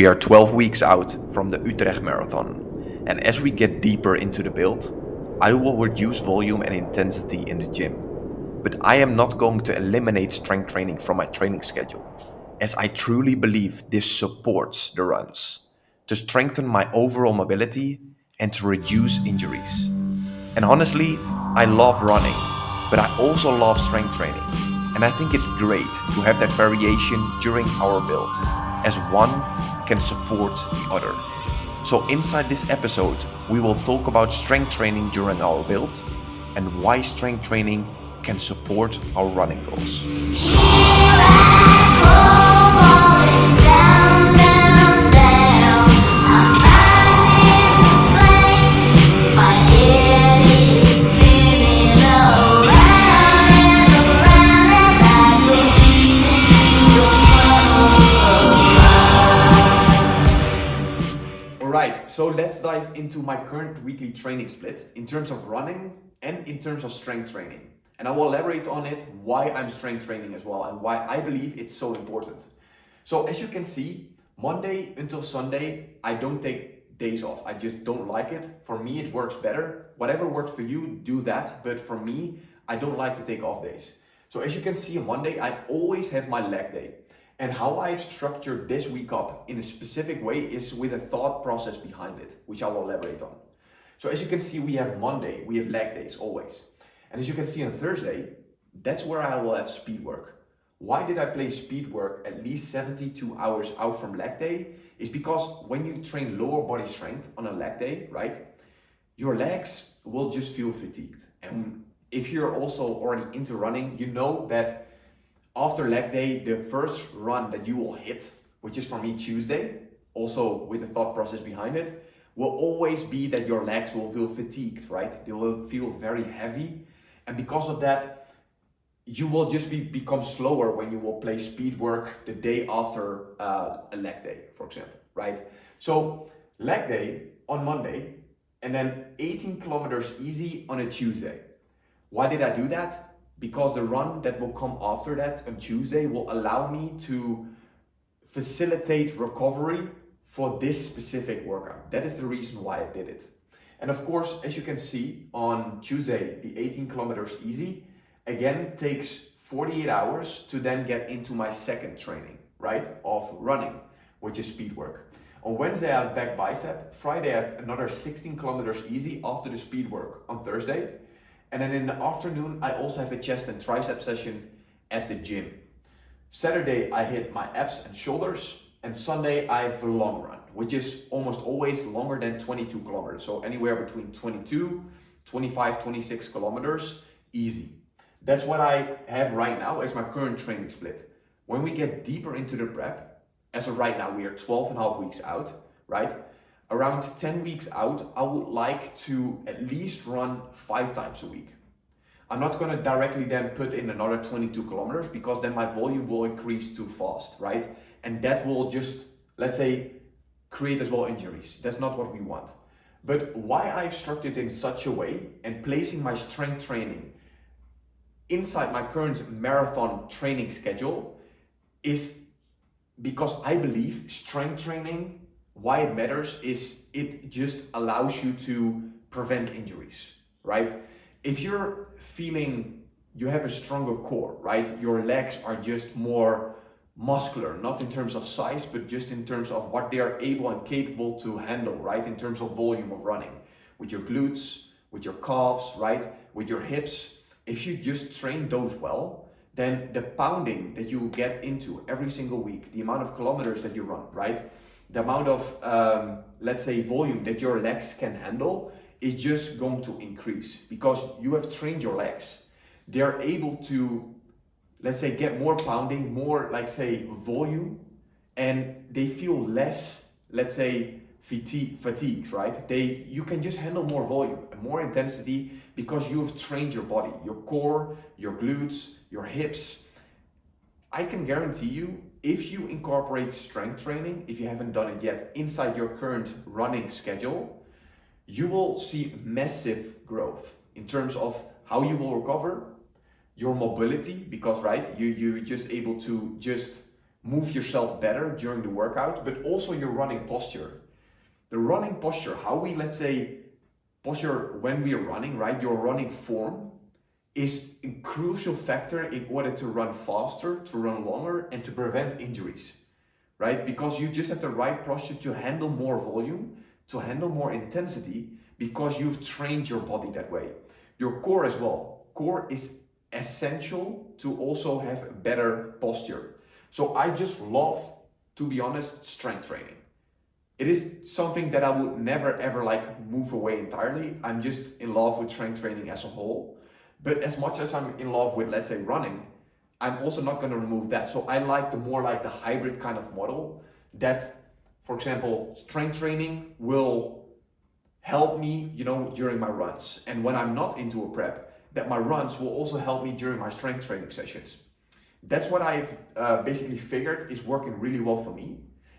We are 12 weeks out from the Utrecht Marathon, and as we get deeper into the build, I will reduce volume and intensity in the gym. But I am not going to eliminate strength training from my training schedule, as I truly believe this supports the runs, to strengthen my overall mobility and to reduce injuries. And honestly, I love running, but I also love strength training. And I think it's great to have that variation during our build, as one can support the other. So inside this episode, we will talk about strength training during our build and why strength training can support our running goals. Alright, so let's dive into my current weekly training split in terms of running and in terms of strength training. And I will elaborate on it, why I'm strength training as well, and why I believe it's so important. So as you can see, Monday until Sunday, I don't take days off. I just don't like it. For me, it works better. Whatever works for you, do that. But for me, I don't like to take off days. So as you can see, on Monday, I always have my leg day. And how I've structured this week up in a specific way is with a thought process behind it, which I will elaborate on. So as you can see, we have Monday, we have leg days always. And as you can see on Thursday, that's where I will have speed work. Why did I play speed work at least 72 hours out from leg day? Is because when you train lower body strength on a leg day, right, your legs will just feel fatigued. And if you're also already into running, you know that after leg day, the first run that you will hit, which is for me Tuesday, also with the thought process behind it, will always be that your legs will feel fatigued, right? They will feel very heavy. And because of that, you will just become slower when you will play speed work the day after a leg day, for example, right? So leg day on Monday and then 18 kilometers easy on a Tuesday. Why did I do that? Because the run that will come after that on Tuesday will allow me to facilitate recovery for this specific workout. That is the reason why I did it. And of course, as you can see on Tuesday, the 18 kilometers easy, again, takes 48 hours to then get into my second training, right, of running, which is speed work. On Wednesday, I have back bicep. Friday, I have another 16 kilometers easy after the speed work on Thursday. And then in the afternoon, I also have a chest and tricep session at the gym. Saturday, I hit my abs and shoulders. And Sunday, I have a long run, which is almost always longer than 22 kilometers. So anywhere between 22, 25, 26 kilometers, easy. That's what I have right now as my current training split. When we get deeper into the prep, as of right now, we are 12 and a half weeks out, right? Around 10 weeks out, I would like to at least run 5 times a week. I'm not going to directly then put in another 22 kilometers because then my volume will increase too fast, right? And that will just, let's say, create as well injuries. That's not what we want. But why I've structured it in such a way and placing my strength training inside my current marathon training schedule is because I believe strength training, why it matters is it just allows you to prevent injuries, right? If you're feeling you have a stronger core, right? Your legs are just more muscular, not in terms of size, but just in terms of what they are able and capable to handle, right? In terms of volume of running, with your glutes, with your calves, right? With your hips. If you just train those well, then the pounding that you get into every single week, the amount of kilometers that you run, right? The amount of, let's say, volume that your legs can handle is just going to increase because you have trained your legs. They're able to, let's say, get more pounding, more, like, say, volume, and they feel less, let's say, fatigued, right? You can just handle more volume and more intensity because you have trained your body, your core, your glutes, your hips. I can guarantee you, if you incorporate strength training, if you haven't done it yet, inside your current running schedule, you will see massive growth in terms of how you will recover, your mobility, because right, you're just able to just move yourself better during the workout, but also your running posture. The running posture, how we, let's say, posture when we are running, right? Your running form is a crucial factor in order to run faster, to run longer, and to prevent injuries, right? Because you just have the right posture to handle more volume, to handle more intensity, because you've trained your body that way. Your core as well. Core is essential to also have better posture. So I just love, to be honest, strength training. It is something that I would never ever like move away entirely. I'm just in love with strength training as a whole. But as much as I'm in love with, let's say, running, I'm also not going to remove that. So I like the more like the hybrid kind of model that, for example, strength training will help me, during my runs. And when I'm not into a prep, that my runs will also help me during my strength training sessions. That's what I've basically figured is working really well for me.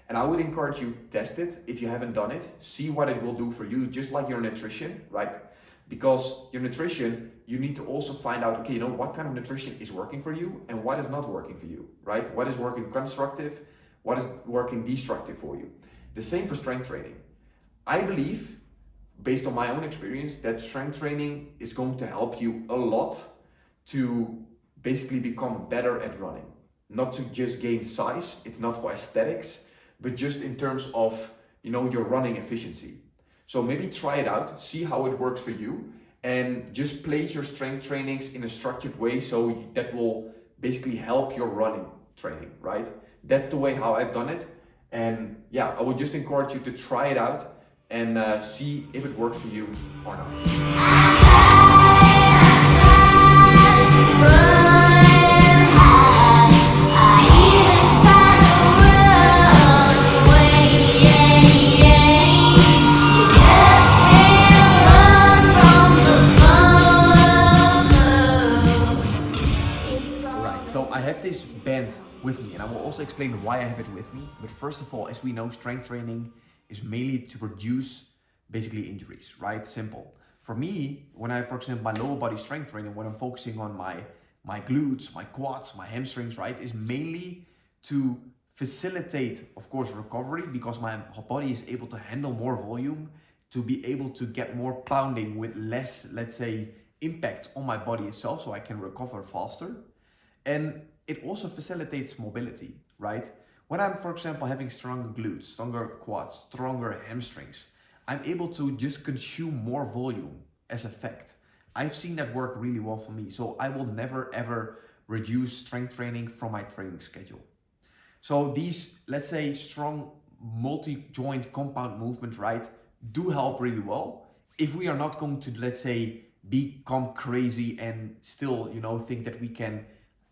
And I would encourage you, test it if you haven't done it. See what it will do for you, just like your nutrition, right? Because your nutrition, you need to also find out, okay, what kind of nutrition is working for you and what is not working for you, right? What is working constructive, what is working destructive for you. The same for strength training. I believe, based on my own experience, that strength training is going to help you a lot to basically become better at running. Not to just gain size, it's not for aesthetics, but just in terms of, your running efficiency. So maybe try it out, see how it works for you, and just place your strength trainings in a structured way so that will basically help your running training, right? That's the way how I've done it. And yeah, I would just encourage you to try it out and see if it works for you or not. So I have this band with me, and I will also explain why I have it with me. But first of all, as we know, strength training is mainly to reduce basically injuries, right? Simple. For me, when I, for example, my lower body strength training, when I'm focusing on my glutes, my quads, my hamstrings, right, is mainly to facilitate, of course, recovery, because my body is able to handle more volume, to be able to get more pounding with less, let's say, impact on my body itself, so I can recover faster. And it also facilitates mobility, right? When I'm, for example, having stronger glutes, stronger quads, stronger hamstrings, I'm able to just consume more volume as effect. I've seen that work really well for me. So I will never ever reduce strength training from my training schedule. So these, let's say, strong multi-joint compound movements, right, do help really well. If we are not going to, let's say, become crazy and still, think that we can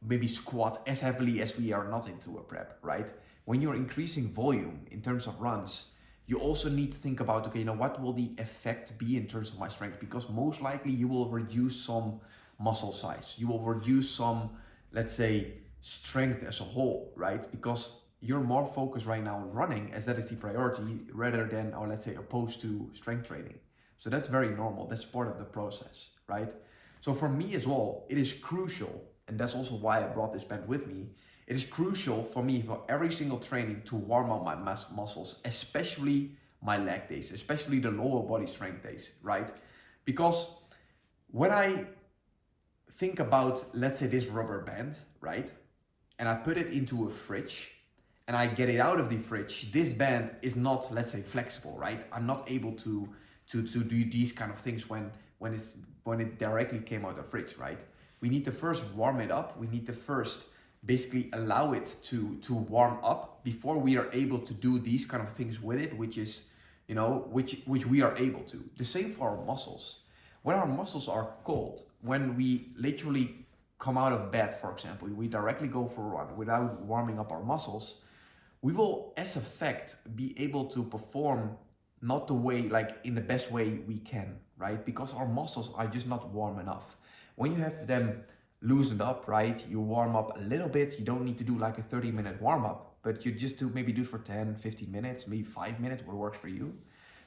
maybe squat as heavily as we are not into a prep, right? When you're increasing volume in terms of runs, you also need to think about, okay, what will the effect be in terms of my strength? Because most likely you will reduce some muscle size. You will reduce some, let's say, strength as a whole, right? Because you're more focused right now on running, as that is the priority, rather than, or let's say, opposed to strength training. So that's very normal. That's part of the process, right? So for me as well, it is crucial, and that's also why I brought this band with me. It is crucial for me for every single training to warm up my muscles, especially my leg days, especially the lower body strength days, right? Because when I think about, let's say, this rubber band, right? And I put it into a fridge and I get it out of the fridge, this band is not, let's say, flexible, right? I'm not able to do these kind of things when it directly came out of the fridge, right? We need to first warm it up. We need to first basically allow it to warm up before we are able to do these kind of things with it, which is, which we are able to. The same for our muscles. When our muscles are cold, when we literally come out of bed, for example, we directly go for a run without warming up our muscles, we will, as a fact, be able to perform not the way, like in the best way we can, right? Because our muscles are just not warm enough. When you have them loosened up, right, you warm up a little bit. You don't need to do like a 30-minute warm up, but you just maybe do it for 10, 15 minutes, maybe 5 minutes, what works for you.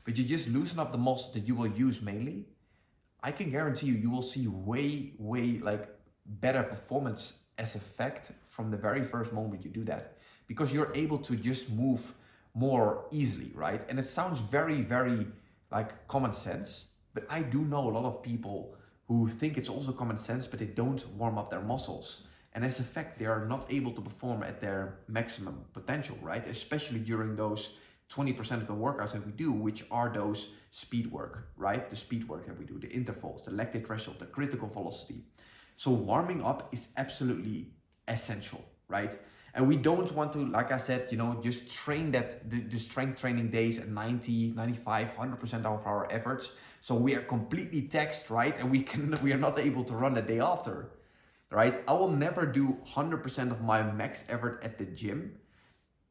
But you just loosen up the muscles that you will use mainly. I can guarantee you will see way like better performance as a fact from the very first moment you do that. because you're able to just move more easily, right? And it sounds very, very like common sense, but I do know a lot of people who think it's also common sense, but they don't warm up their muscles. And as a fact, they are not able to perform at their maximum potential, right? Especially during those 20% of the workouts that we do, which are those speed work, right? The speed work that we do, the intervals, the lactate threshold, the critical velocity. So warming up is absolutely essential, right? And we don't want to, like I said, you know, just train the strength training days at 90, 95, 100% of our efforts. So we are completely taxed, right? And we are not able to run the day after, right? I will never do 100% of my max effort at the gym.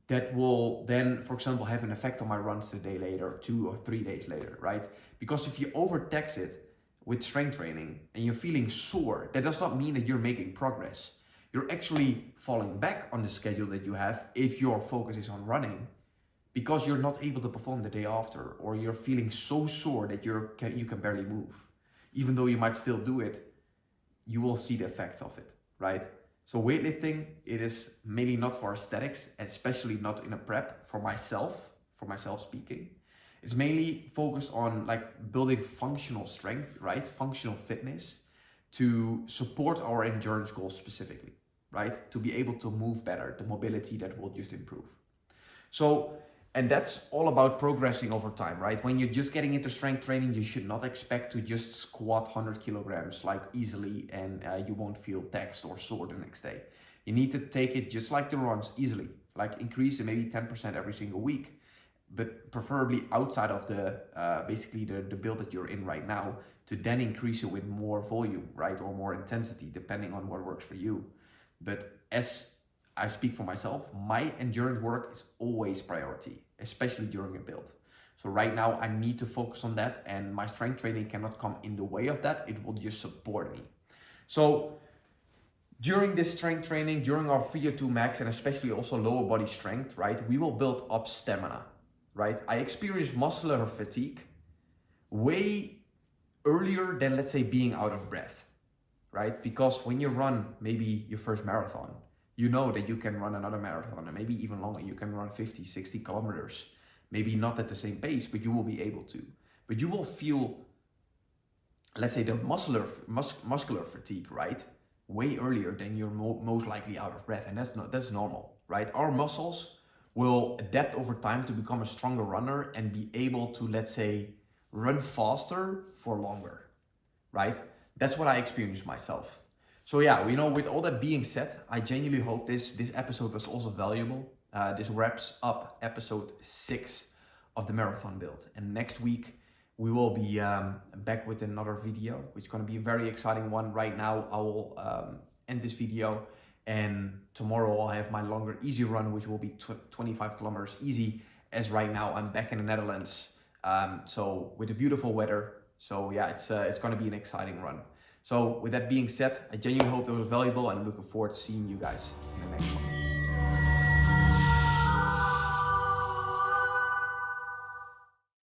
That will then, for example, have an effect on my runs the day later, 2 or 3 days later, right? Because if you overtax it with strength training and you're feeling sore, that does not mean that you're making progress. You're actually falling back on the schedule that you have if your focus is on running, because you're not able to perform the day after, or you're feeling so sore that you can barely move. Even though you might still do it, you will see the effects of it, right? So weightlifting, it is mainly not for aesthetics, especially not in a prep for myself speaking. It's mainly focused on like building functional strength, right? Functional fitness to support our endurance goals specifically, right? To be able to move better, the mobility that will just improve. So, and that's all about progressing over time, right? When you're just getting into strength training, you should not expect to just squat 100 kilograms like easily and you won't feel taxed or sore the next day. You need to take it just like the runs easily, like increase it maybe 10% every single week, but preferably outside of the basically the build that you're in right now, to then increase it with more volume, right? Or more intensity, depending on what works for you. But as I speak for myself, my endurance work is always priority, especially during a build. So right now I need to focus on that, and my strength training cannot come in the way of that. It will just support me. So during this strength training, during our VO2 max, and especially also lower body strength, right, we will build up stamina, right? I experience muscular fatigue way earlier than, let's say, being out of breath, right? Because when you run maybe your first marathon, you know that you can run another marathon, and maybe even longer. You can run 50, 60 kilometers, maybe not at the same pace, but you will be able to. But you will feel, let's say, the muscular fatigue, right, way earlier than you're most likely out of breath, and that's normal, right? Our muscles will adapt over time to become a stronger runner and be able to, let's say, run faster for longer, right? That's what I experienced myself. So yeah, you know, with all that being said, I genuinely hope this episode was also valuable. This wraps up episode 6 of the marathon build. And next week, we will be back with another video, which is going to be a very exciting one. Right now, I will end this video. And tomorrow I'll have my longer easy run, which will be 25 kilometers easy, as right now I'm back in the Netherlands. So with the beautiful weather. So yeah, it's going to be an exciting run. So with that being said, I genuinely hope that was valuable, and looking forward to seeing you guys in the next one.